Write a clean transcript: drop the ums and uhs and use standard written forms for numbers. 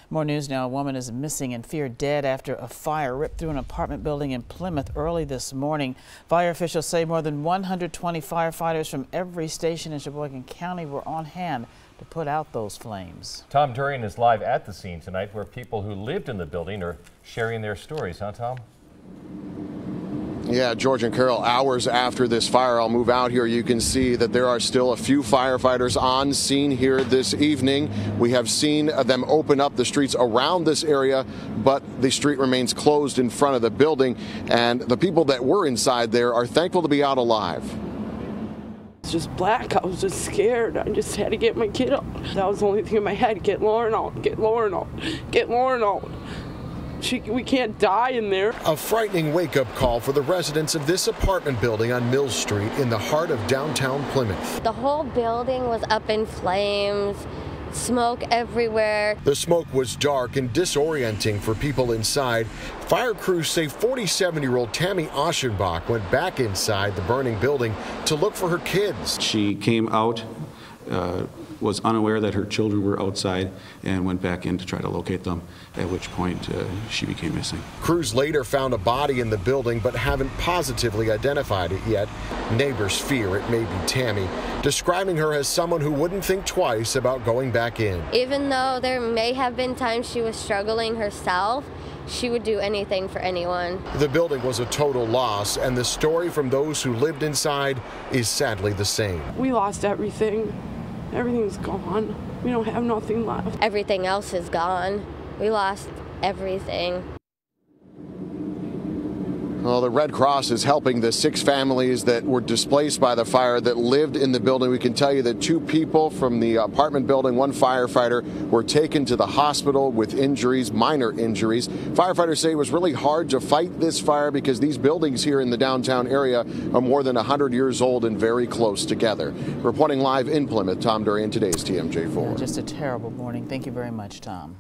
More news now. A woman is missing and feared dead after a fire ripped through an apartment building in Plymouth early this morning. Fire officials say more than 120 firefighters from every station in Sheboygan County were on hand to put out those flames. Tom Durian is live at the scene tonight, where people who lived in the building are sharing their stories. Huh, Tom? Yeah, George and Carol, hours after this fire, I'll move out here. You can see that there are still a few firefighters on scene here this evening. We have seen them open up the streets around this area, but the street remains closed in front of the building. And the people that were inside there are thankful to be out alive. It's just black. I was just scared. I just had to get my kid out. That was the only thing in my head. Get Lauren out. Get Lauren out. Get Lauren out. We can't die in there. A frightening wake-up call for the residents of this apartment building on Mill Street in the heart of downtown Plymouth. The whole building was up in flames, smoke everywhere. The smoke was dark and disorienting for people inside. Fire crews say 47-year-old Tammy Aschenbach went back inside the burning building to look for her kids. She came out, was unaware that her children were outside, and went back in to try to locate them, at which point she became missing. Crews later found a body in the building but haven't positively identified it yet. Neighbors fear it may be Tammy, describing her as someone who wouldn't think twice about going back in. Even though there may have been times she was struggling herself, she would do anything for anyone. The building was a total loss, and the story from those who lived inside is sadly the same. We lost everything. Everything's gone. We don't have nothing left. Everything else is gone. We lost everything. Well, the Red Cross is helping the 6 families that were displaced by the fire that lived in the building. We can tell you that 2 people from the apartment building, 1 firefighter, were taken to the hospital with injuries, minor injuries. Firefighters say it was really hard to fight this fire because these buildings here in the downtown area are more than 100 years old and very close together. Reporting live in Plymouth, Tom Durian, today's TMJ4. Just a terrible morning. Thank you very much, Tom.